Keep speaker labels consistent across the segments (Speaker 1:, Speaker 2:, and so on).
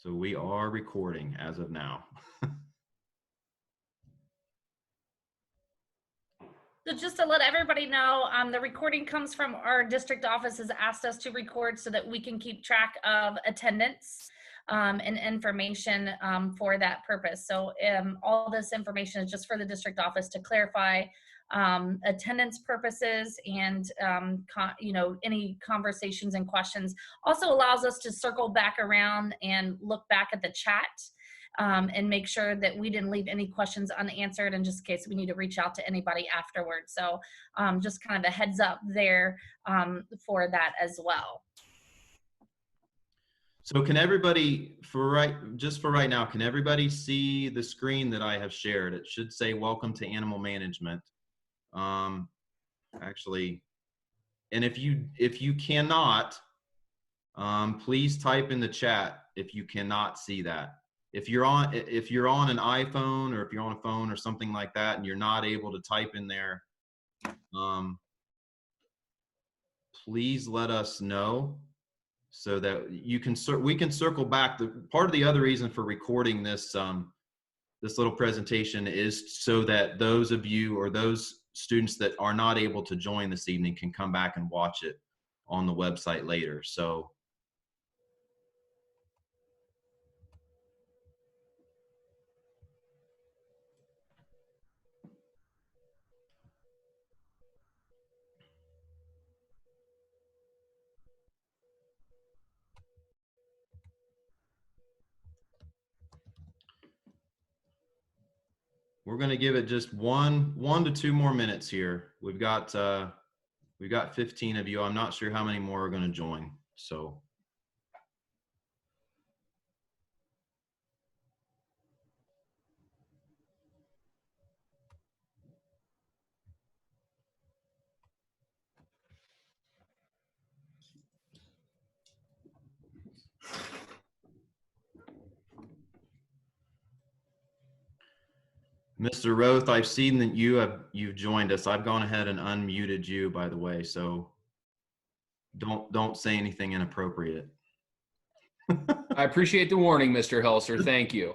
Speaker 1: So we are recording as of now.
Speaker 2: So just to let everybody know, the recording comes from our district office has asked us to record so that we can keep track of attendance and information for that purpose. So all this information is just for the district office to clarify attendance purposes and any conversations and questions. Also allows us to circle back around and look back at the chat and make sure that we didn't leave any questions unanswered, and just in case we need to reach out to anybody afterwards. So just kind of a heads up there for that as well.
Speaker 1: So can everybody, just for right now, can everybody see the screen that I have shared? It should say welcome to animal management. Actually, and if you cannot, please type in the chat if you cannot see that. If you're on an iPhone, or if you're on a phone or something like that and you're not able to type in there, please let us know so that we can circle back. Part of the other reason for recording this this little presentation is so that those of you or those students that are not able to join this evening can come back and watch it on the website later. So we're going to give it just one to 2 more minutes here. We've got 15 of you. I'm not sure how many more are going to join. So Mr. Roth, I've seen that you've joined us. I've gone ahead and unmuted you, by the way, so don't say anything inappropriate.
Speaker 3: I appreciate the warning, Mr. Helser. Thank you.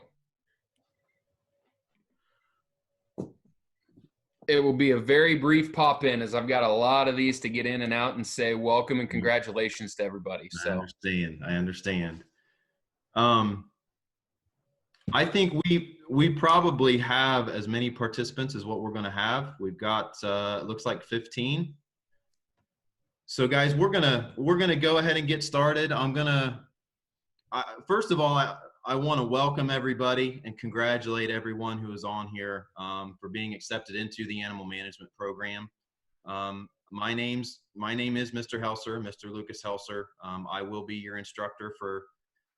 Speaker 3: It will be a very brief pop-in, as I've got a lot of these to get in and out and say welcome and congratulations to everybody. So
Speaker 1: I understand. I think we probably have as many participants as what we're going to have. We've got it looks like 15. So guys, we're gonna go ahead and get started. First of all, I want to welcome everybody and congratulate everyone who is on here for being accepted into the animal management program. My name is Mr. Helser, Mr. Lucas Helser. I will be your instructor for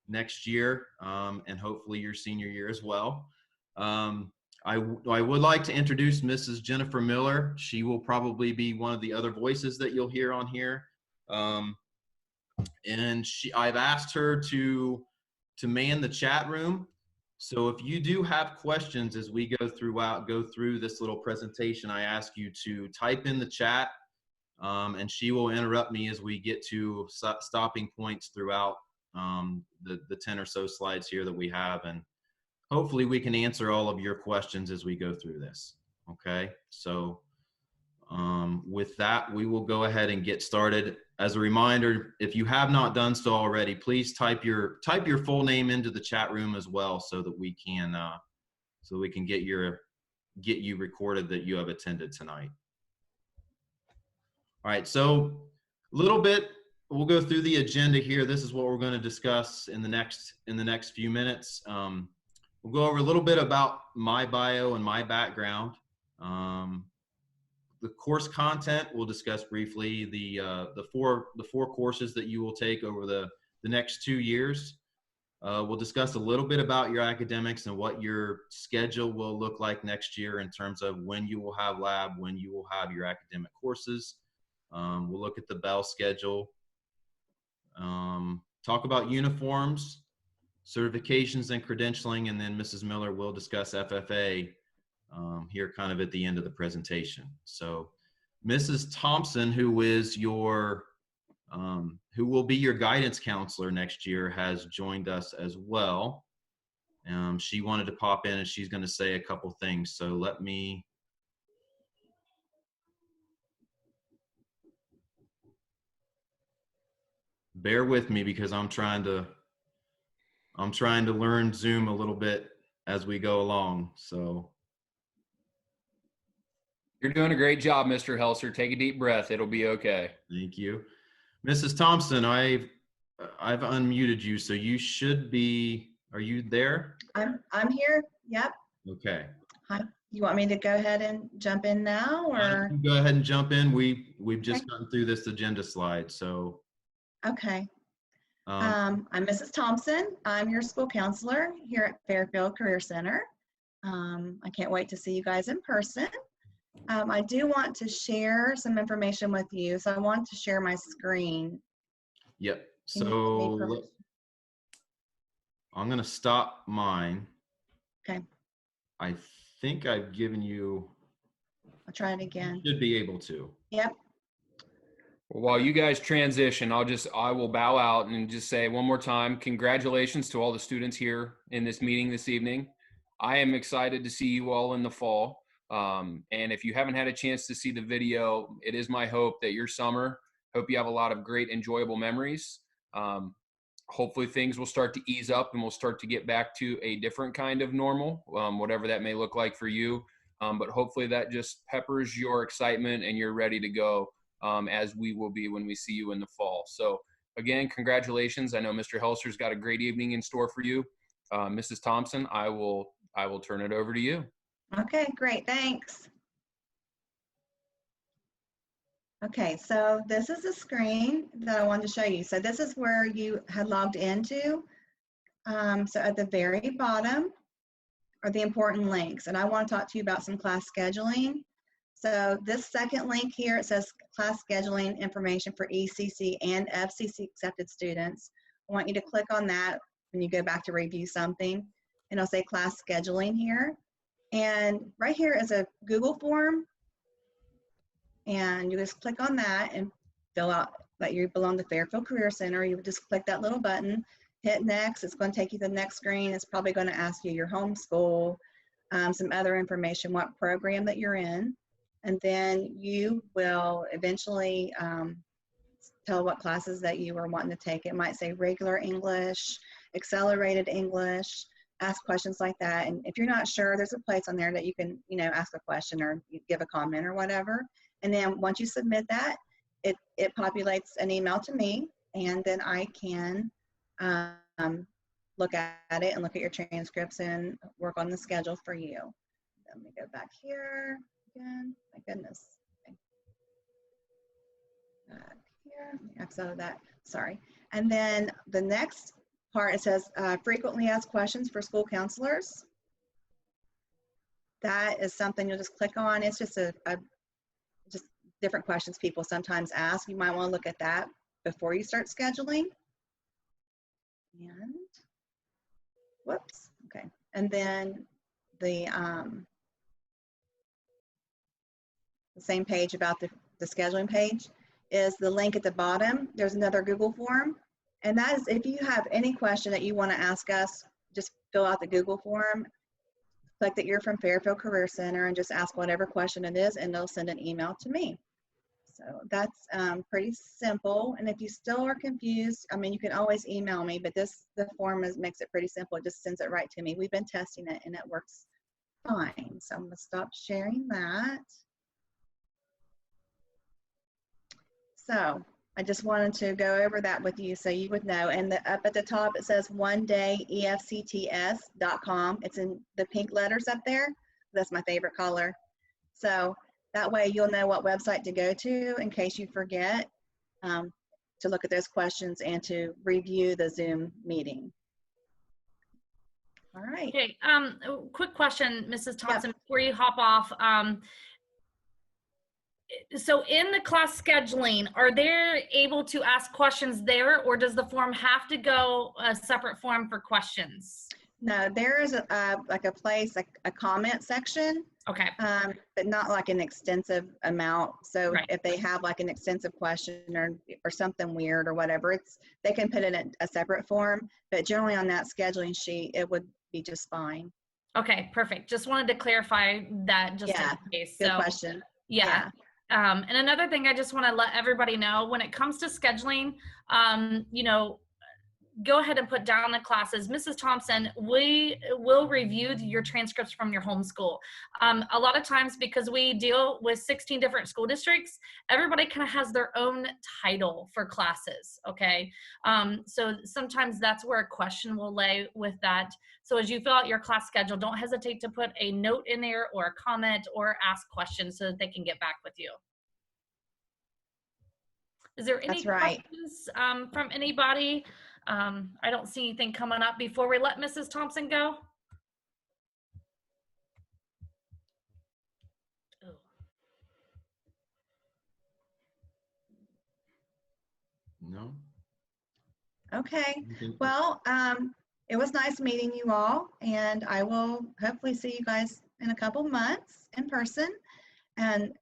Speaker 1: next year and hopefully your senior year as well. I would like to introduce Mrs. Jennifer Miller. She will probably be one of the other voices that you'll hear on here. And I've asked her to man the chat room. So if you do have questions as we go through this little presentation, I ask you to type in the chat and she will interrupt me as we get to stopping points throughout the 10 or so slides here that we have, and hopefully we can answer all of your questions as we go through this. Okay, so with that, we will go ahead and get started. As a reminder, if you have not done so already, please type your full name into the chat room as well, so that we can get you recorded that you have attended tonight. All right, so a little bit, we'll go through the agenda here. This is what we're going to discuss in the next few minutes. We'll go over a little bit about my bio and my background. The course content, we'll discuss briefly the four courses that you will take over the next 2 years. We'll discuss a little bit about your academics and what your schedule will look like next year in terms of when you will have lab, when you will have your academic courses. We'll look at the Bell schedule, talk about uniforms, certifications and credentialing, and then Mrs. Miller will discuss FFA here kind of at the end of the presentation. So Mrs. Thompson, who is your who will be your guidance counselor next year, has joined us as well. She wanted to pop in and she's going to say a couple things. So let me. Bear with me because I'm trying to learn Zoom a little bit as we go along. So
Speaker 3: you're doing a great job, Mr. Helser. Take a deep breath. It'll be okay.
Speaker 1: Thank you. Mrs. Thompson, I've unmuted you, so you should be, are you there?
Speaker 4: I'm here. Yep.
Speaker 1: Okay.
Speaker 4: Hi. You want me to go ahead and jump in now, or?
Speaker 1: Go ahead and jump in. We've just gone through this agenda slide, so.
Speaker 4: Okay. I'm Mrs. Thompson. I'm your school counselor here at Fairfield Career Center. I can't wait to see you guys in person. I do want to share some information with you, so I want to share my screen.
Speaker 1: Yep. So I'm going to stop mine.
Speaker 4: Okay.
Speaker 1: I think I've given you.
Speaker 4: I'll try it again.
Speaker 1: You should be able to.
Speaker 4: Yep.
Speaker 3: While you guys transition, I will bow out and just say one more time, congratulations to all the students here in this meeting this evening. I am excited to see you all in the fall. And if you haven't had a chance to see the video, it is my hope that your summer, hope you have a lot of great, enjoyable memories. Hopefully things will start to ease up and we'll start to get back to a different kind of normal, whatever that may look like for you. But hopefully that just peppers your excitement and you're ready to go. As we will be when we see you in the fall. So again, congratulations. I know Mr. Helser's got a great evening in store for you. Mrs. Thompson, I will turn it over to you.
Speaker 4: Okay, great, thanks. Okay, so this is the screen that I wanted to show you. So this is where you had logged into. So at the very bottom are the important links, and I want to talk to you about some class scheduling. So this second link here, it says class scheduling information for ECC and FCC accepted students. I want you to click on that when you go back to review something, and it'll say class scheduling here. And right here is a Google form, and you just click on that and fill out that you belong to Fairfield Career Center. You would just click that little button, hit next. It's going to take you to the next screen. It's probably going to ask you your home school, some other information, what program that you're in. And then you will eventually tell what classes that you are wanting to take. It might say regular English, accelerated English, ask questions like that. And if you're not sure, there's a place on there that you can, ask a question or give a comment or whatever. And then once you submit that, it populates an email to me, and then I can look at it and look at your transcripts and work on the schedule for you. Let me go back here. Again, my goodness. Okay. Here, let me X out of that, sorry. And then the next part, it says frequently asked questions for school counselors. That is something you'll just click on. It's just just different questions people sometimes ask. You might want to look at that before you start scheduling. And whoops, okay. And then the same page about the scheduling page is the link at the bottom. There's another Google form, and that is if you have any question that you want to ask us, just fill out the Google form, click that you're from Fairfield Career Center, and just ask whatever question it is, and they'll send an email to me. So that's pretty simple. And if you still are confused, I mean, you can always email me, but the form makes it pretty simple. It just sends it right to me. We've been testing it and it works fine. So I'm gonna stop sharing that. So I just wanted to go over that with you so you would know. And up at the top, it says onedayefcts.com. It's in the pink letters up there. That's my favorite color. So that way you'll know what website to go to in case you forget to look at those questions and to review the Zoom meeting. All right.
Speaker 2: Okay, quick question, Mrs. Thompson,
Speaker 4: Yep.
Speaker 2: before you hop off. So in the class scheduling, are they able to ask questions there, or does the form have to go a separate form for questions?
Speaker 4: No, there is like a place, like a comment section.
Speaker 2: Okay.
Speaker 4: But not like an extensive amount. So
Speaker 2: Right.
Speaker 4: if they have like an extensive question or something weird or whatever, they can put it in a separate form, but generally on that scheduling sheet, it would be just fine.
Speaker 2: Okay, perfect. Just wanted to clarify that just
Speaker 4: Yeah,
Speaker 2: in case.
Speaker 4: good
Speaker 2: So,
Speaker 4: question.
Speaker 2: yeah. And another thing I just want to let everybody know when it comes to scheduling, you know, go ahead and put down the classes. Mrs. Thompson, we will review your transcripts from your homeschool. A lot of times, because we deal with 16 different school districts, everybody kind of has their own title for classes, okay? So sometimes that's where a question will lay with that. So as you fill out your class schedule, don't hesitate to put a note in there or a comment or ask questions so that they can get back with you. Is there any
Speaker 4: That's right.
Speaker 2: questions from anybody? I don't see anything coming up before we let Mrs. Thompson go. Oh.
Speaker 1: No.
Speaker 4: Okay. Well, it was nice meeting you all, and I will hopefully see you guys in a couple months in person. And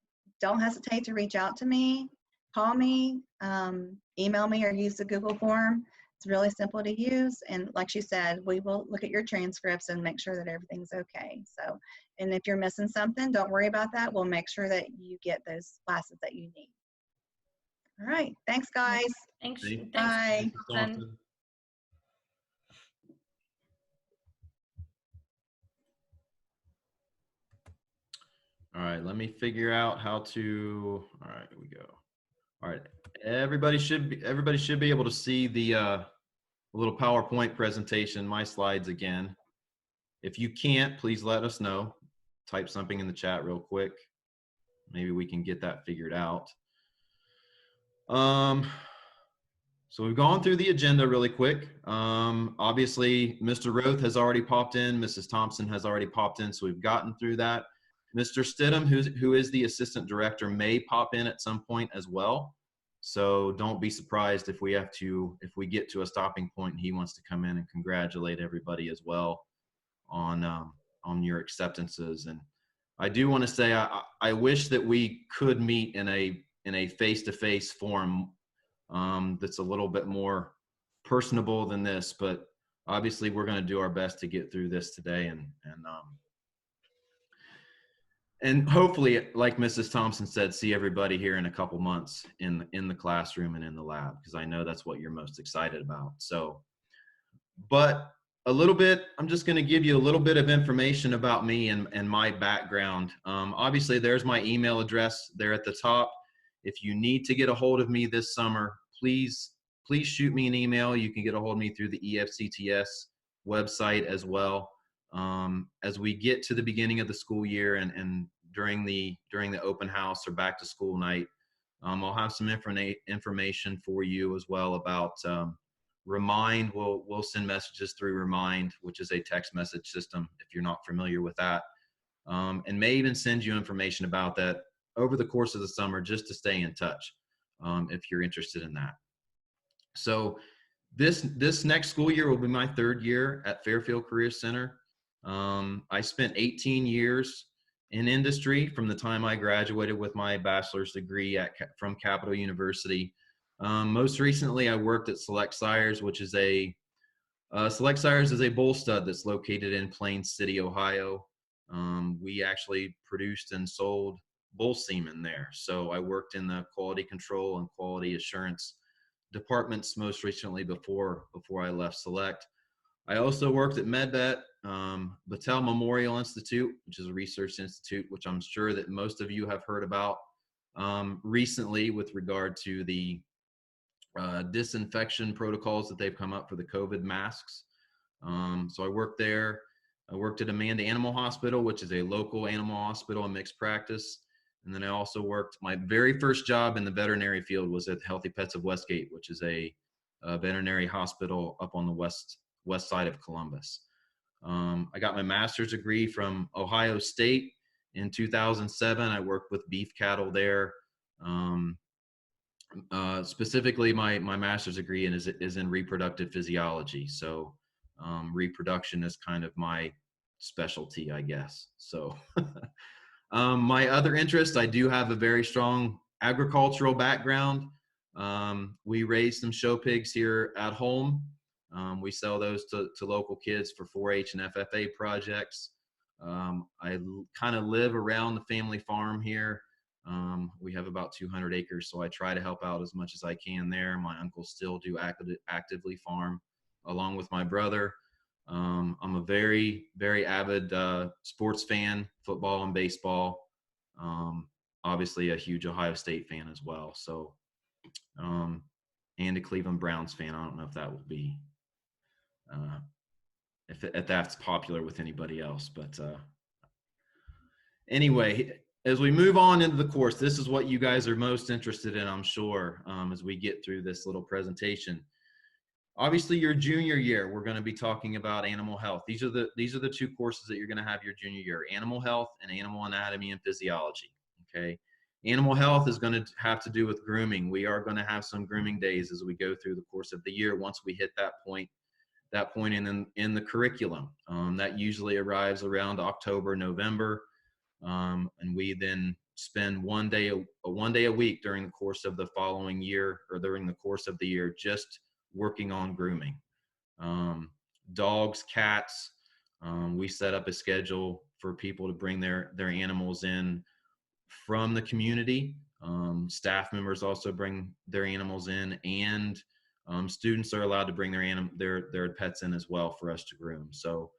Speaker 4: don't hesitate to reach out to me, call me, email me, or use the Google form. It's really simple to use. And like she said, we will look at your transcripts and make sure that everything's okay. So, and if you're missing something, don't worry about that. We'll make sure that you get those classes that you need. All right. Thanks, guys.
Speaker 2: Thanks.
Speaker 4: Bye.
Speaker 2: Thompson.
Speaker 1: All right, let me figure out how to. All right, here we go. All right, everybody should be able to see the little PowerPoint presentation, my slides again. If you can't, please let us know. Type something in the chat real quick. Maybe we can get that figured out. So we've gone through the agenda really quick. Obviously, Mr. Roth has already popped in. Mrs. Thompson has already popped in, so we've gotten through that. Mr. Stidham, who is the assistant director, may pop in at some point as well. So don't be surprised if we get to a stopping point and he wants to come in and congratulate everybody as well on your acceptances. And I do want to say I wish that we could meet in a face-to-face forum that's a little bit more personable than this, but obviously we're going to do our best to get through this today and hopefully, like Mrs. Thompson said, see everybody here in a couple months in the classroom and in the lab, because I know that's what you're most excited about. So, but a little bit, I'm just going to give you a little bit of information about me and my background. Obviously, there's my email address there at the top. If you need to get a hold of me this summer, please shoot me an email. You can get a hold of me through the EFCTS website as well. As we get to the beginning of the school year and during the open house or back to school night, I'll have some information for you as well about Remind. We'll send messages through Remind, which is a text message system if you're not familiar with that, and may even send you information about that over the course of the summer just to stay in touch if you're interested in that. So this next school year will be my third year at Fairfield Career Center. I spent 18 years in industry from the time I graduated with my bachelor's degree from Capital University. Most recently, I worked at Select Sires, which is Select Sires is a bull stud that's located in Plain City, Ohio. We actually produced and sold bull semen there. So I worked in the quality control and quality assurance departments most recently before I left Select. I also worked at MedVet, Battelle Memorial Institute, which is a research institute, which I'm sure that most of you have heard about recently with regard to the disinfection protocols that they've come up for the COVID masks. So I worked there. I worked at Amanda Animal Hospital, which is a local animal hospital and mixed practice. And then I also worked, my very first job in the veterinary field was at Healthy Pets of Westgate, which is a veterinary hospital up on the west side of Columbus. I got my master's degree from Ohio State in 2007. I worked with beef cattle there. Specifically, my master's degree is in reproductive physiology. So reproduction is kind of my specialty, I guess. So my other interest, I do have a very strong agricultural background. We raise some show pigs here at home. We sell those to local kids for 4-H and FFA projects. I kind of live around the family farm here. We have about 200 acres, so I try to help out as much as I can there. My uncles still do actively farm along with my brother. I'm a very, very avid sports fan, football and baseball. Obviously a huge Ohio State fan as well. So, and a Cleveland Browns fan. I don't know if that will be, if that's popular with anybody else, but anyway, as we move on into the course, this is what you guys are most interested in, I'm sure, as we get through this little presentation. Obviously, your junior year, we're going to be talking about animal health. These are the two courses that you're going to have your junior year: animal health and animal anatomy and physiology. Okay, animal health is going to have to do with grooming. We are going to have some grooming days as we go through the course of the year. Once we hit that point in the curriculum, that usually arrives around October, November, and we then spend one day a week during the course of the following year, or during the course of the year, just working on grooming. Dogs, cats, we set up a schedule for people to bring their animals in from the community. Staff members also bring their animals in, and students are allowed to bring their pets in as well for us to groom. So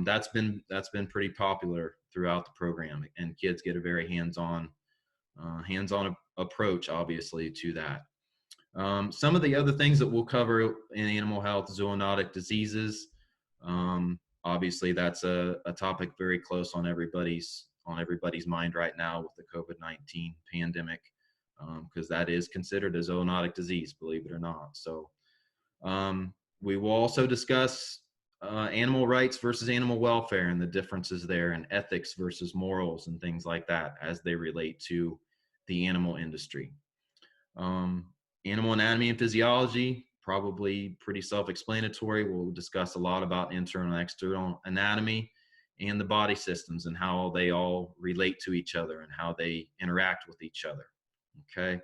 Speaker 1: that's been pretty popular throughout the program, and kids get a very hands-on approach, obviously, to that. Some of the other things that we'll cover in animal health: zoonotic diseases. Obviously, that's a topic very close on everybody's mind right now with the COVID-19 pandemic, because that is considered a zoonotic disease, believe it or not. So we will also discuss animal rights versus animal welfare and the differences there, and ethics versus morals and things like that as they relate to the animal industry. Animal anatomy and physiology, probably pretty self-explanatory. We'll discuss a lot about internal and external anatomy and the body systems and how they all relate to each other and how they interact with each other. Okay.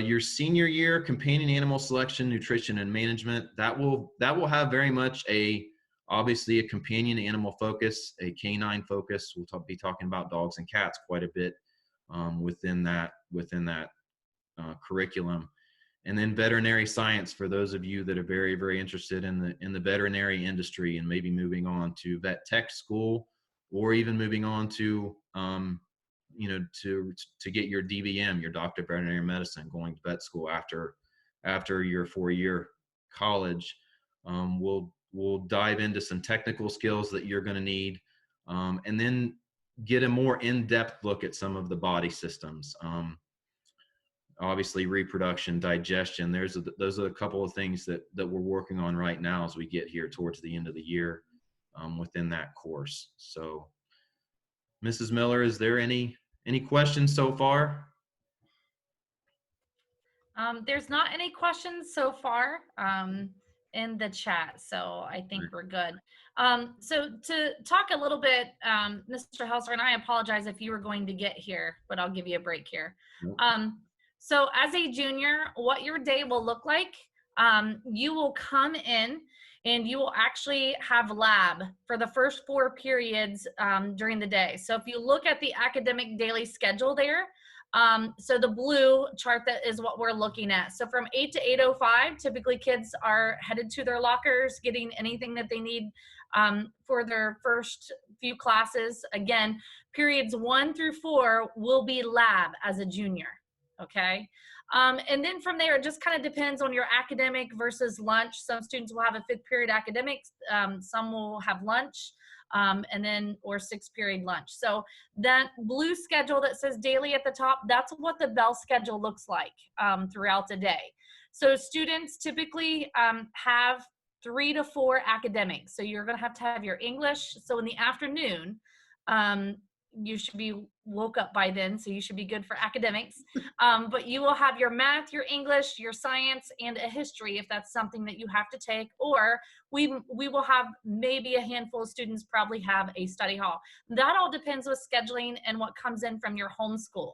Speaker 1: Your senior year, companion animal selection, nutrition, and management, that will have very much obviously a companion animal focus, a canine focus. We'll be talking about dogs and cats quite a bit within that curriculum. And then veterinary science, for those of you that are very, very interested in the veterinary industry and maybe moving on to vet tech school, or even moving on to to get your DVM, your Doctor of Veterinary Medicine, going to vet school after your 4-year college. We'll dive into some technical skills that you're going to need, and then get a more in-depth look at some of the body systems. Obviously, reproduction, digestion. Those are a couple of things that we're working on right now as we get here towards the end of the year within that course. So, Mrs. Miller, is there any questions so far?
Speaker 2: There's not any questions so far in the chat, so I think we're good. So to talk a little bit, Mr. Helser, and I apologize if you were going to get here, but I'll give you a break here. Nope. So as a junior, what your day will look like, you will come in and you will actually have lab for the first 4 periods during the day. So if you look at the academic daily schedule there, so the blue chart, that is what we're looking at. So from 8 to 8:05, typically kids are headed to their lockers, getting anything that they need for their first few classes. Again, periods 1 through 4 will be lab as a junior, okay? And then from there, it just kind of depends on your academic versus lunch. Some students will have a 5th period academics, some will have lunch, and then, or 6th period lunch. So that blue schedule that says daily at the top, that's what the bell schedule looks like throughout the day. So students typically have 3 to 4 academics. So you're gonna have to have your English. So in the afternoon, you should be woke up by then, so you should be good for academics. But you will have your math, your English, your science, and a history if that's something that you have to take. Or we will have maybe a handful of students probably have a study hall. That all depends with scheduling and what comes in from your homeschool.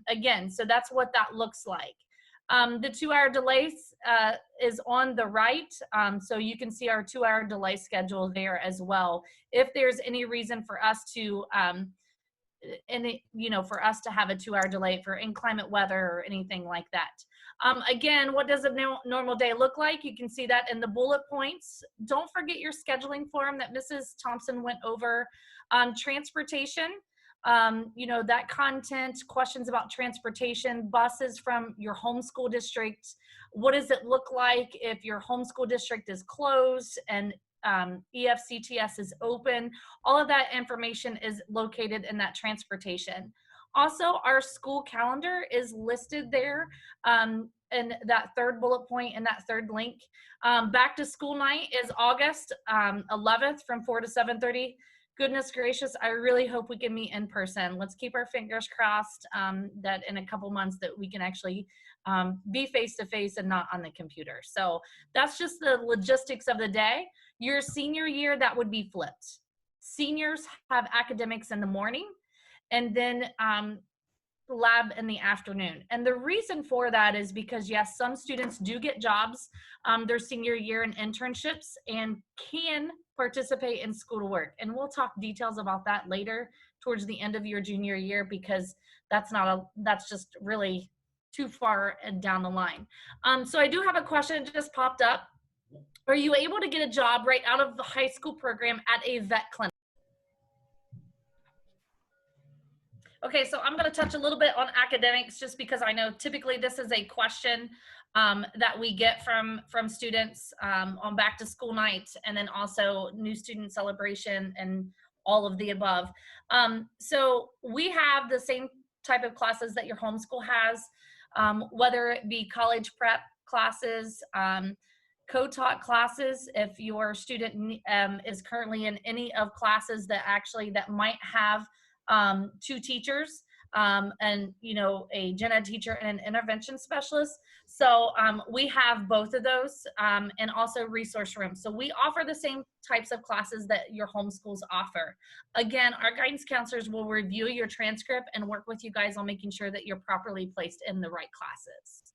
Speaker 2: Again, so that's what that looks like. The 2-hour delays is on the right, so you can see our 2-hour delay schedule there as well. If there's any reason for us to, for us to have a 2-hour delay for inclement weather or anything like that. Again, what does a normal day look like? You can see that in the bullet points. Don't forget your scheduling form that Mrs. Thompson went over. Transportation. That content, questions about transportation, buses from your homeschool district. What does it look like if your homeschool district is closed and EFCTS is open? All of that information is located in that transportation. Also, our school calendar is listed there in that third bullet point and that third link. Back to school night is August 11th from 4 to 7:30. Goodness gracious, I really hope we can meet in person. Let's keep our fingers crossed that in a couple months that we can actually be face-to-face and not on the computer. So that's just the logistics of the day. Your senior year, that would be flipped. Seniors have academics in the morning and then lab in the afternoon. And the reason for that is because, yes, some students do get jobs their senior year in internships and can participate in school to work. And we'll talk details about that later towards the end of your junior year, because that's just really too far down the line. So I do have a question that just popped up. Are you able to get a job right out of the high school program at a vet clinic? Okay, so I'm going to touch a little bit on academics just because I know typically this is a question that we get from students on back to school night, and then also new student celebration and all of the above. So we have the same type of classes that your homeschool has, whether it be college prep classes, co-taught classes. If your student is currently in any of classes that might have 2 teachers, and a gen ed teacher and an intervention specialist. So we have both of those, and also resource rooms. So we offer the same types of classes that your homeschools offer. Again, our guidance counselors will review your transcript and work with you guys on making sure that you're properly placed in the right classes.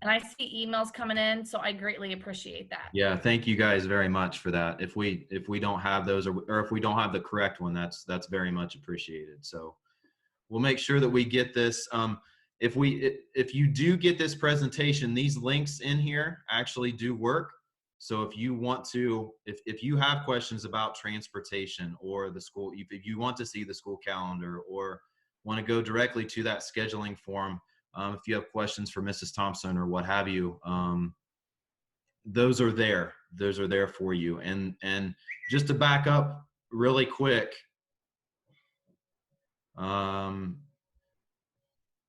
Speaker 2: And I see emails coming in, so I greatly appreciate that.
Speaker 1: Yeah, thank you guys very much for that. If we don't have those, or if we don't have the correct one, that's very much appreciated. So we'll make sure that we get this. If you do get this presentation, these links in here actually do work. So if you want to, if you have questions about transportation or the school, if you want to see the school calendar or want to go directly to that scheduling form, if you have questions for Mrs. Thompson or what have you, those are there. Those are there for you. And just to back up really quick,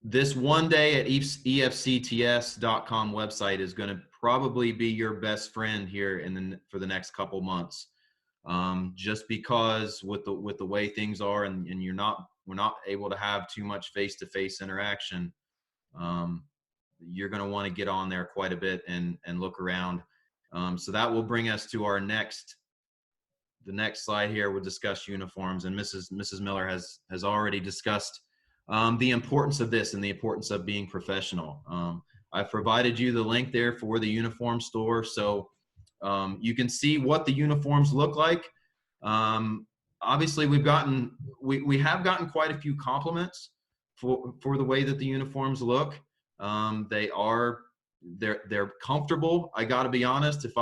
Speaker 1: this one day at EFCTS.com website is going to probably be your best friend here for the next couple months, just because with the way things are, and we're not able to have too much face-to-face interaction. You're going to want to get on there quite a bit and look around. So that will bring us to the next slide here. We'll discuss uniforms, and Mrs. Miller has already discussed the importance of this and the importance of being professional. I've provided you the link there for the uniform store, so you can see what the uniforms look like. Obviously, we have gotten quite a few compliments for the way that the uniforms look. They're comfortable. I got to be honest. If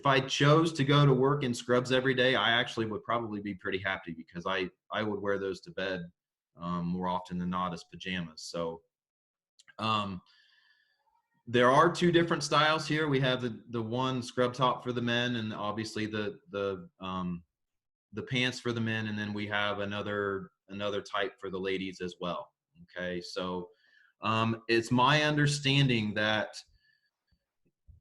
Speaker 1: I chose to go to work in scrubs every day, I actually would probably be pretty happy, because I would wear those to bed more often than not as pajamas. So there are 2 different styles here. We have the one scrub top for the men, and obviously the pants for the men, and then we have another type for the ladies as well. Okay, so it's my understanding that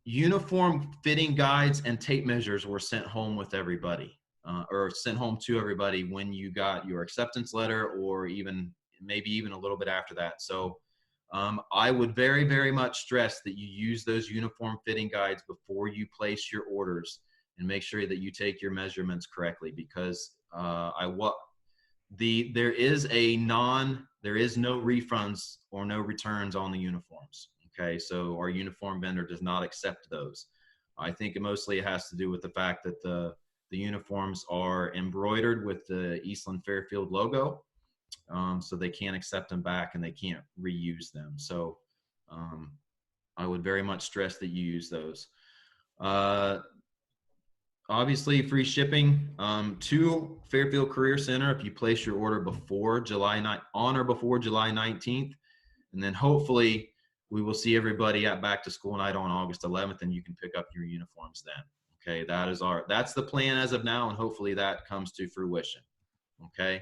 Speaker 1: uniform fitting guides and tape measures were sent home with everybody. or sent home to everybody when you got your acceptance letter, or maybe even a little bit after that. So I would very, very much stress that you use those uniform fitting guides before you place your orders, and make sure that you take your measurements correctly, because there is no refunds or no returns on the uniforms. Okay, so our uniform vendor does not accept those. I think mostly it has to do with the fact that the uniforms are embroidered with the Eastland-Fairfield logo, so they can't accept them back and they can't reuse them. So I would very much stress that you use those. Obviously, free shipping to Fairfield Career Center if you place your order before on or before July 19th. And then hopefully we will see everybody at back to school night on August 11th, and you can pick up your uniforms then. Okay, that's the plan as of now, and hopefully that comes to fruition. Okay.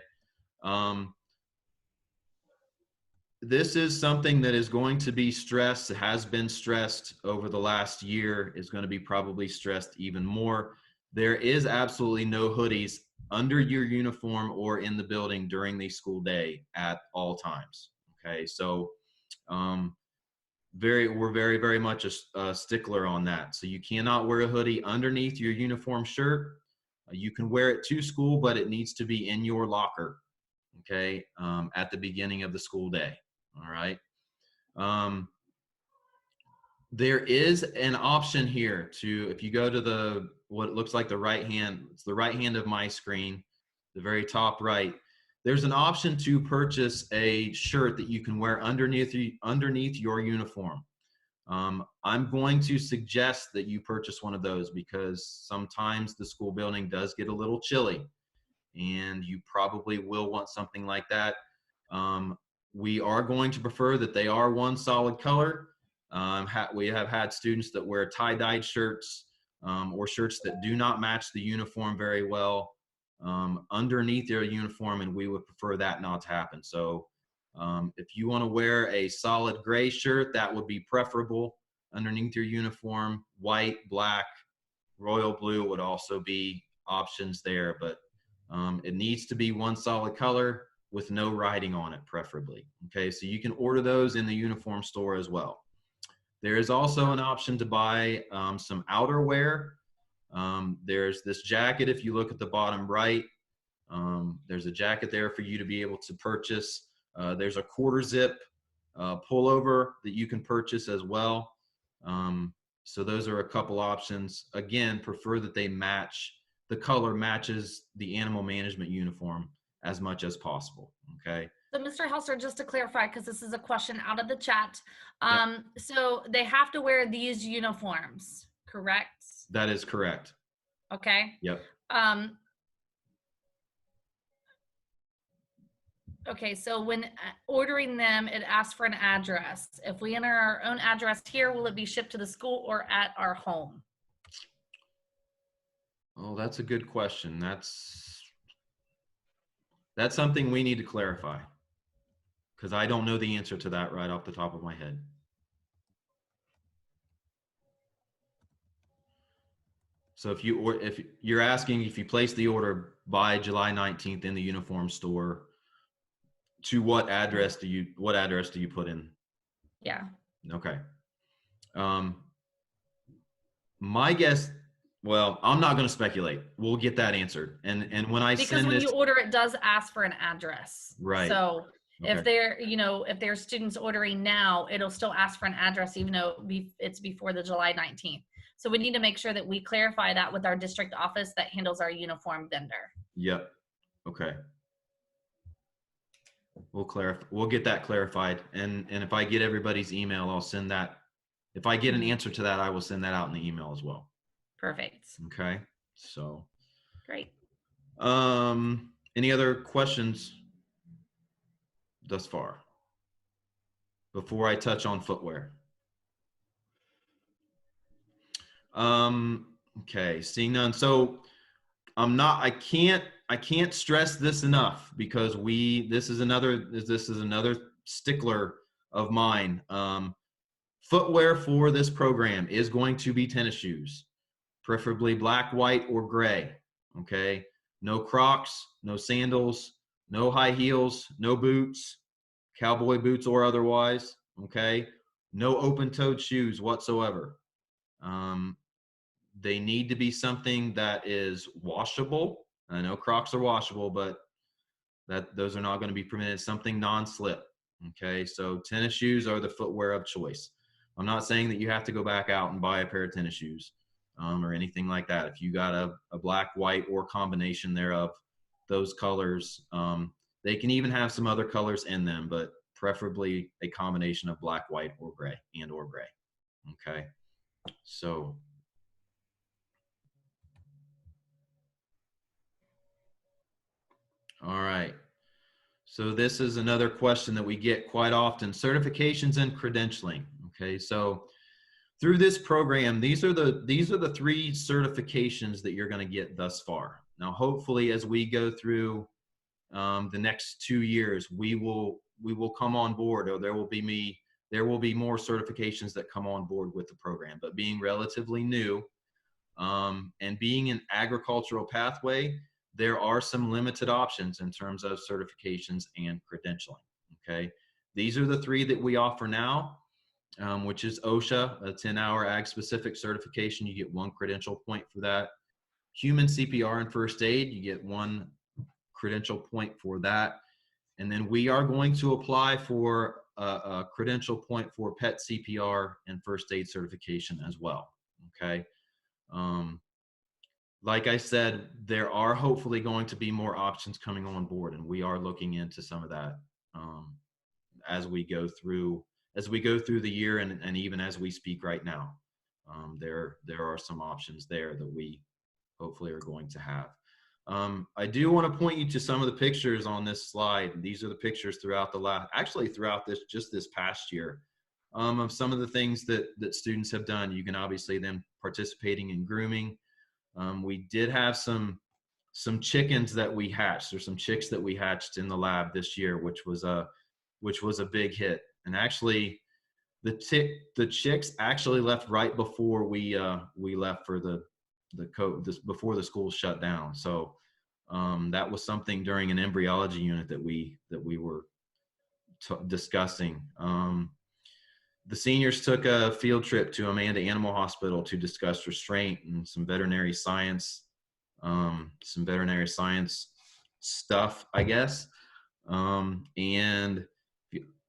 Speaker 1: This is something that is going to be stressed, has been stressed over the last year, is going to be probably stressed even more. There is absolutely no hoodies under your uniform or in the building during the school day at all times. Okay, so we're very, very much a stickler on that. So you cannot wear a hoodie underneath your uniform shirt. You can wear it to school, but it needs to be in your locker, okay, at the beginning of the school day. All right. There is an option here if you go to what looks like the right hand, it's the right hand of my screen, the very top right, there's an option to purchase a shirt that you can wear underneath your uniform. I'm going to suggest that you purchase one of those, because sometimes the school building does get a little chilly, and you probably will want something like that. We are going to prefer that they are one solid color. We have had students that wear tie-dyed shirts or shirts that do not match the uniform very well underneath their uniform, and we would prefer that not to happen. So if you want to wear a solid gray shirt, that would be preferable underneath your uniform. White, black, royal blue would also be options there, but it needs to be one solid color with no writing on it, preferably. Okay, so you can order those in the uniform store as well. There is also an option to buy some outerwear. There's this jacket, if you look at the bottom right, there's a jacket there for you to be able to purchase. There's a quarter zip pullover that you can purchase as well. So those are a couple options. Again, prefer that the color matches the animal management uniform as much as possible. Okay.
Speaker 2: So Mr. Helser, just to clarify, because this is a question out of the chat.
Speaker 1: Yep.
Speaker 2: So they have to wear these uniforms, correct?
Speaker 1: That is correct.
Speaker 2: Okay.
Speaker 1: Yep.
Speaker 2: Okay, so when ordering them, it asks for an address. If we enter our own address here, will it be shipped to the school or at our home?
Speaker 1: Oh, that's a good question. That's something we need to clarify, because I don't know the answer to that right off the top of my head. So if you're asking if you place the order by July 19th in the uniform store, to what address do you put in?
Speaker 2: Yeah.
Speaker 1: Okay. My guess, well, I'm not going to speculate. We'll get that answered. And when I
Speaker 2: because
Speaker 1: send
Speaker 2: when
Speaker 1: this,
Speaker 2: you order, it does ask for an address.
Speaker 1: Right.
Speaker 2: So
Speaker 1: okay.
Speaker 2: if they're students ordering now, it'll still ask for an address, even though it's before the July 19th. So we need to make sure that we clarify that with our district office that handles our uniform vendor.
Speaker 1: Yep. Okay. We'll get that clarified. And if I get everybody's email, I'll send that. If I get an answer to that, I will send that out in the email as well.
Speaker 2: Perfect.
Speaker 1: Okay. So.
Speaker 2: Great.
Speaker 1: Any other questions thus far before I touch on footwear? Okay, seeing none. So I can't stress this enough, because this is another stickler of mine. Footwear for this program is going to be tennis shoes, preferably black, white, or gray. Okay. No Crocs, no sandals, no high heels, no boots, cowboy boots or otherwise. Okay. No open-toed shoes whatsoever. They need to be something that is washable. I know Crocs are washable, but those are not going to be permitted. Something non-slip. Okay. So tennis shoes are the footwear of choice. I'm not saying that you have to go back out and buy a pair of tennis shoes. Or anything like that. If you got a black, white, or combination thereof, those colors, they can even have some other colors in them, but preferably a combination of black, white, or gray, or gray. Okay, so. All right. So this is another question that we get quite often: certifications and credentialing. Okay, so through this program, these are the 3 certifications that you're going to get thus far. Now, hopefully, as we go through the next 2 years, we will come on board, or there will be more certifications that come on board with the program. But being relatively new, and being an agricultural pathway, there are some limited options in terms of certifications and credentialing. Okay, these are the 3 that we offer now. Which is OSHA, a 10-hour ag-specific certification. You get 1 credential point for that. Human CPR and first aid, you get 1 credential point for that. And then we are going to apply for a credential point for pet CPR and first aid certification as well. Okay. Like I said, there are hopefully going to be more options coming on board, and we are looking into some of that as we go through the year, and even as we speak right now. There are some options there that we hopefully are going to have. I do want to point you to some of the pictures on this slide. These are the pictures throughout this past year, of some of the things that students have done. You can obviously them participating in grooming. We did have some chickens that we hatched, or some chicks that we hatched in the lab this year, which was a big hit. And actually, the chicks actually left right before we left for before the school shut down. So that was something during an embryology unit that we were discussing. The seniors took a field trip to Amanda Animal Hospital to discuss restraint and some veterinary science stuff, I guess. And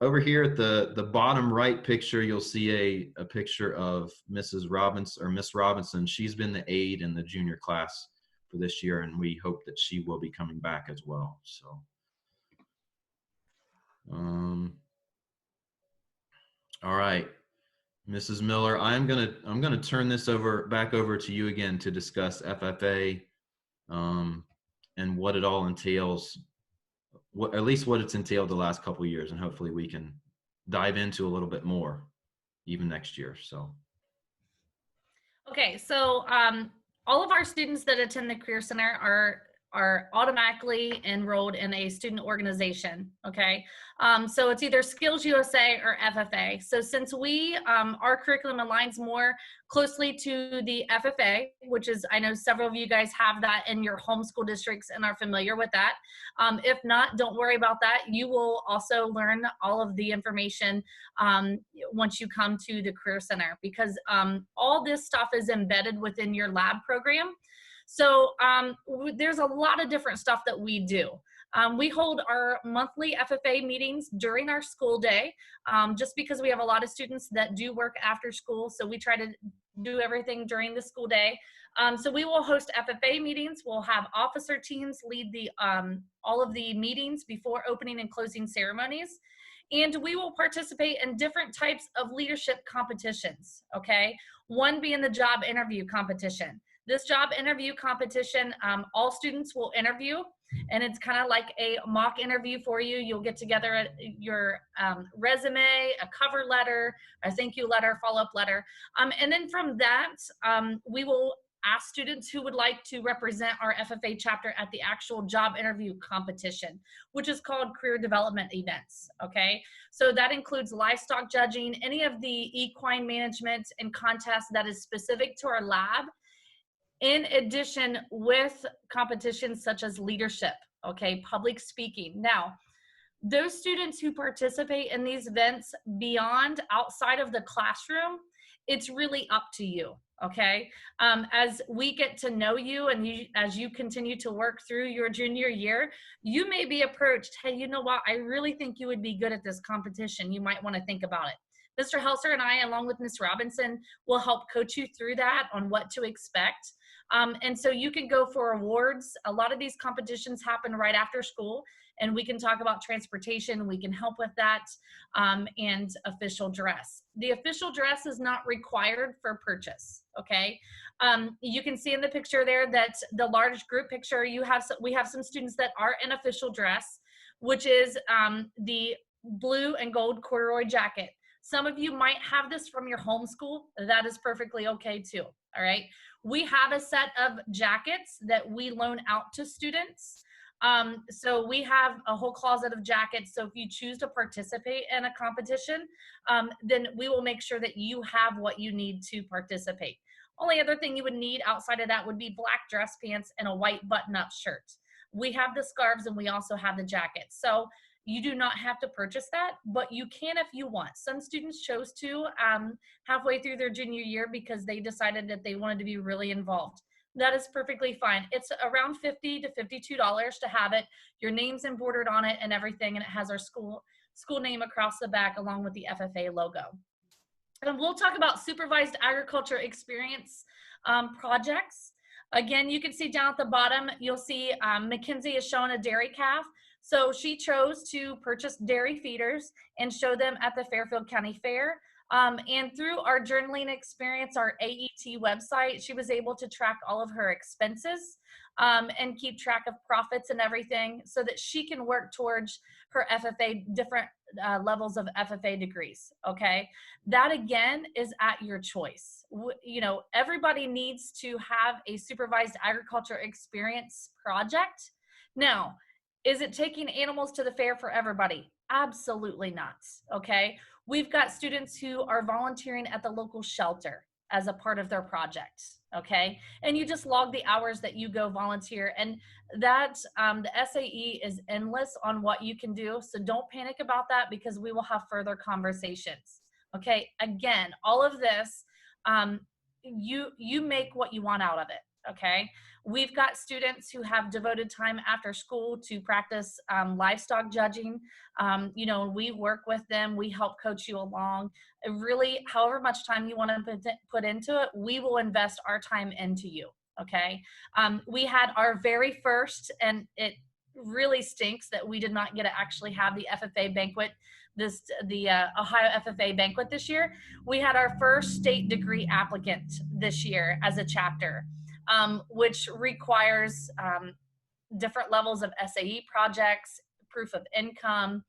Speaker 1: over here at the bottom right picture, you'll see a picture of Mrs. Robinson, or Miss Robinson. She's been the aide in the junior class for this year, and we hope that she will be coming back as well. So, all right, Mrs. Miller, I'm gonna turn this back over to you again to discuss FFA, and what it all entails. At least what it's entailed the last couple of years, and hopefully we can dive into a little bit more even next year. So.
Speaker 2: Okay, so all of our students that attend the Career Center are automatically enrolled in a student organization, okay? So it's either Skills USA or FFA. So since our curriculum aligns more closely to the FFA, which is, I know several of you guys have that in your home school districts and are familiar with that. If not, don't worry about that. You will also learn all of the information once you come to the Career Center, because all this stuff is embedded within your lab program. So there's a lot of different stuff that we do. We hold our monthly FFA meetings during our school day, just because we have a lot of students that do work after school. So we try to do everything during the school day. So we will host FFA meetings. We'll have officer teams lead all of the meetings before opening and closing ceremonies. And we will participate in different types of leadership competitions, okay? One being the job interview competition. This job interview competition, all students will interview, and it's kind of like a mock interview for you. You'll get together your resume, a cover letter, a thank you letter, follow-up letter. And then from that, we will ask students who would like to represent our FFA chapter at the actual job interview competition, which is called career development events, okay? So that includes livestock judging, any of the equine management and contests that is specific to our lab. In addition, with competitions such as leadership, okay, public speaking. Now, those students who participate in these events beyond outside of the classroom, it's really up to you, okay? As we get to know you and as you continue to work through your junior year, you may be approached, hey, you know what? I really think you would be good at this competition. You might want to think about it. Mr. Helser and I, along with Ms. Robinson, will help coach you through that on what to expect. And so you can go for awards. A lot of these competitions happen right after school, and we can talk about transportation. We can help with that, and official dress. The official dress is not required for purchase, okay? You can see in the picture there that the large group picture, we have some students that are in official dress, which is the blue and gold corduroy jacket. Some of you might have this from your homeschool. That is perfectly okay too, all right? We have a set of jackets that we loan out to students. So we have a whole closet of jackets. So if you choose to participate in a competition, then we will make sure that you have what you need to participate. Only other thing you would need outside of that would be black dress pants and a white button-up shirt. We have the scarves and we also have the jackets. So you do not have to purchase that, but you can if you want. Some students chose to halfway through their junior year because they decided that they wanted to be really involved. That is perfectly fine. It's around $50 to $52 to have it. Your name's embroidered on it and everything, and it has our school name across the back along with the FFA logo. And we'll talk about supervised agriculture experience projects. Again, you can see down at the bottom, you'll see Mackenzie is showing a dairy calf. So she chose to purchase dairy feeders and show them at the Fairfield County Fair. And through our journaling experience, our AET website, she was able to track all of her expenses and keep track of profits and everything so that she can work towards her FFA, different levels of FFA degrees, okay? That again is at your choice. You know, everybody needs to have a supervised agriculture experience project. Now, is it taking animals to the fair for everybody? Absolutely not, okay? We've got students who are volunteering at the local shelter as a part of their project, okay? And you just log the hours that you go volunteer, and that the SAE is endless on what you can do, so don't panic about that because we will have further conversations, okay? Again, all of this, you make what you want out of it, okay? We've got students who have devoted time after school to practice livestock judging. You know, we work with them. We help coach you along. Really, however much time you want to put into it, we will invest our time into you, okay? We had our very first, and it really stinks that we did not get to actually have the FFA banquet, the Ohio FFA banquet this year. We had our first state degree applicant this year as a chapter. Which requires different levels of SAE projects, proof of income,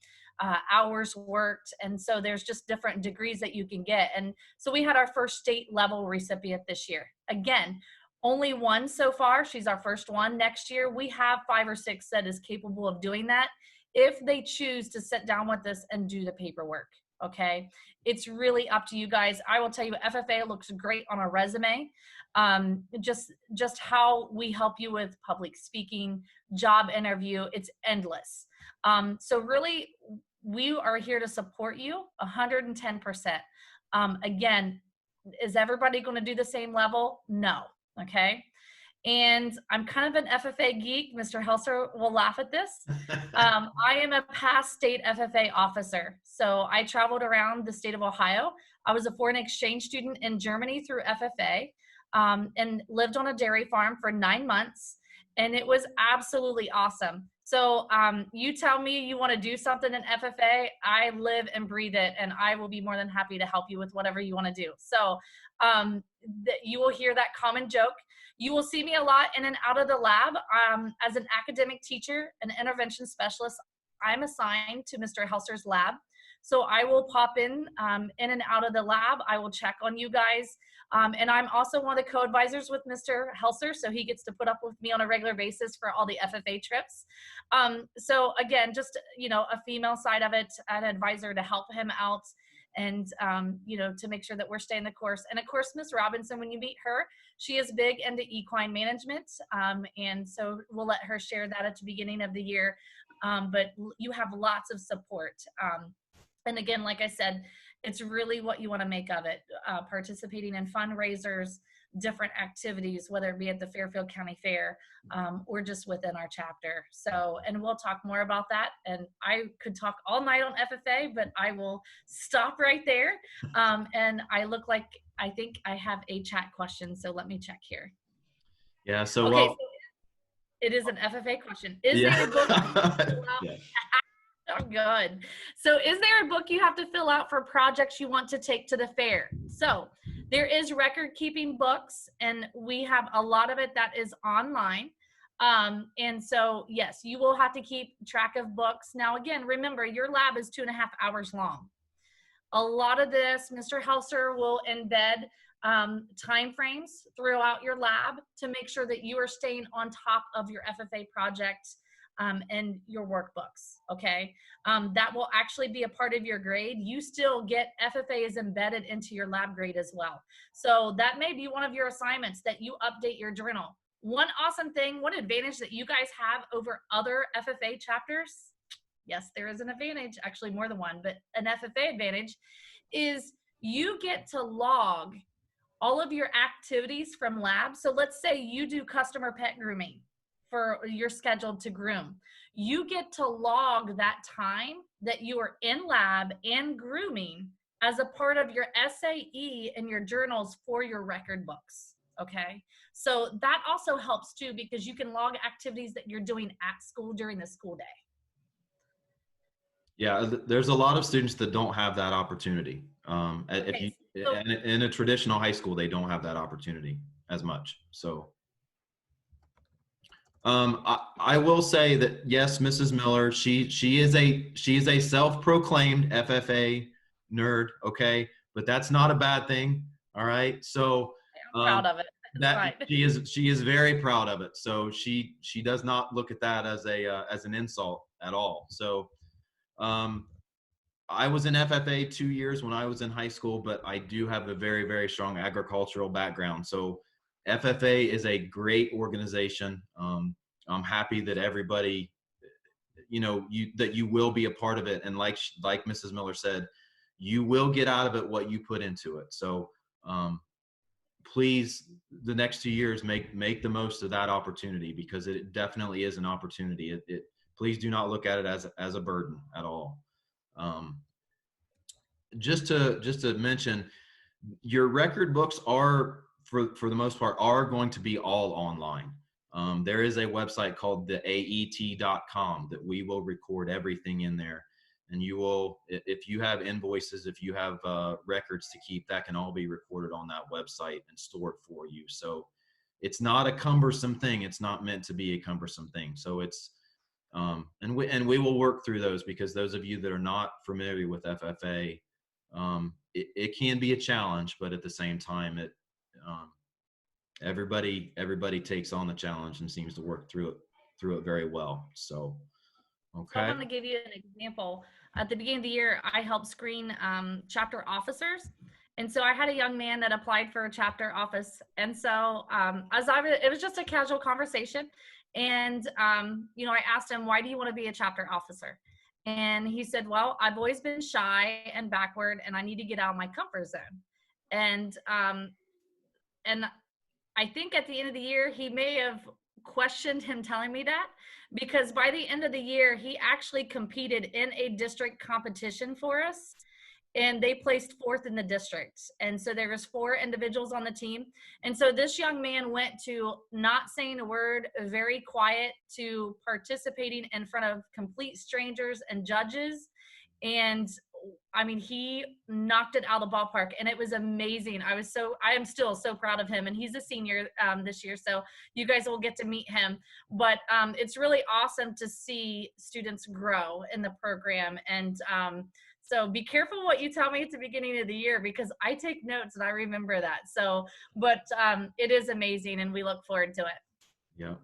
Speaker 2: hours worked. And so there's just different degrees that you can get. And so we had our first state level recipient this year. Again, only one so far. She's our first one. Next year, we have 5 or 6 that is capable of doing that if they choose to sit down with us and do the paperwork. Okay, it's really up to you guys. I will tell you, FFA looks great on a resume. Just how we help you with public speaking, job interview, it's endless. So really, we are here to support you 110%. Again, is everybody going to do the same level? No. Okay. And I'm kind of an FFA geek. Mr. Helser will laugh at this. I am a past state FFA officer. So I traveled around the state of Ohio. I was a foreign exchange student in Germany through FFA and lived on a dairy farm for 9 months. And it was absolutely awesome. So you tell me you want to do something in FFA, I live and breathe it, and I will be more than happy to help you with whatever you want to do. So you will hear that common joke. You will see me a lot in and out of the lab. As an academic teacher, an intervention specialist, I'm assigned to Mr. Helser's lab. So I will pop in and out of the lab. I will check on you guys. And I'm also one of the co-advisors with Mr. Helser, so he gets to put up with me on a regular basis for all the FFA trips. So again, just, you know, a female side of it, an advisor to help him out. and to make sure that we're staying the course. And of course, Miss Robinson, when you meet her, she is big into equine management, and so we'll let her share that at the beginning of the year. But you have lots of support. And again, like I said, it's really what you want to make of it, participating in fundraisers, different activities, whether it be at the Fairfield County Fair or just within our chapter. So, and we'll talk more about that. And I could talk all night on FFA, but I will stop right there. And I think I have a chat question. So let me check here.
Speaker 1: Yeah. So,
Speaker 2: okay,
Speaker 1: well,
Speaker 2: so it is an FFA question. Is
Speaker 1: yeah.
Speaker 2: there a book?
Speaker 1: Yeah.
Speaker 2: Oh, good. So is there a book you have to fill out for projects you want to take to the fair? So there is record keeping books, and we have a lot of it that is online. And so, yes, you will have to keep track of books. Now, again, remember, your lab is 2.5 hours long. A lot of this, Mr. Helser will embed time frames throughout your lab to make sure that you are staying on top of your FFA project and your workbooks, okay? That will actually be a part of your grade. You still get FFA is embedded into your lab grade as well. So that may be one of your assignments, that you update your journal. One awesome thing, one advantage that you guys have over other FFA chapters, yes, there is an advantage, actually more than one, but an FFA advantage is you get to log all of your activities from lab. So let's say you do customer pet grooming. You're scheduled to groom. You get to log that time that you are in lab and grooming as a part of your SAE and your journals for your record books, okay? So that also helps too, because you can log activities that you're doing at school during the school day.
Speaker 1: Yeah, there's a lot of students that don't have that opportunity. In a traditional high school, they don't have that opportunity as much, so. I will say that yes, Mrs. Miller, she is a self-proclaimed FFA nerd, okay, but that's not a bad thing. All right, so
Speaker 2: I'm proud of it.
Speaker 1: She is very proud of it. So she does not look at that as an insult at all. So I was in FFA 2 years when I was in high school, but I do have a very, very strong agricultural background. So FFA is a great organization. I'm happy that everybody, that you will be a part of it. And like Mrs. Miller said, you will get out of it what you put into it. So please, the next 2 years, make the most of that opportunity, because it definitely is an opportunity. Please do not look at it as a burden at all. Just to mention, your record books are, for the most part, are going to be all online. There is a website called the AET.com that we will record everything in there. And you will, if you have invoices, if you have records to keep, that can all be recorded on that website and stored for you. So it's not a cumbersome thing. It's not meant to be a cumbersome thing. So it's, and we will work through those, because those of you that are not familiar with FFA, it can be a challenge, but at the same time, everybody takes on the challenge and seems to work through it very well. So, okay.
Speaker 2: So I'm going to give you an example. At the beginning of the year, I helped screen chapter officers. And so I had a young man that applied for a chapter office. And so it was just a casual conversation. And, I asked him, why do you want to be a chapter officer? And he said, well, I've always been shy and backward, and I need to get out of my comfort zone. And I think at the end of the year, he may have questioned him telling me that, because by the end of the year, he actually competed in a district competition for us, and they placed 4th in the district. And so there was 4 individuals on the team. And so this young man went to not saying a word, very quiet, to participating in front of complete strangers and judges. And I mean, he knocked it out of the ballpark, and it was amazing. I am still so proud of him, and he's a senior this year, so you guys will get to meet him. But it's really awesome to see students grow in the program. And so be careful what you tell me at the beginning of the year, because I take notes and I remember that. So, but it is amazing, and we look forward to it.
Speaker 1: Yeah.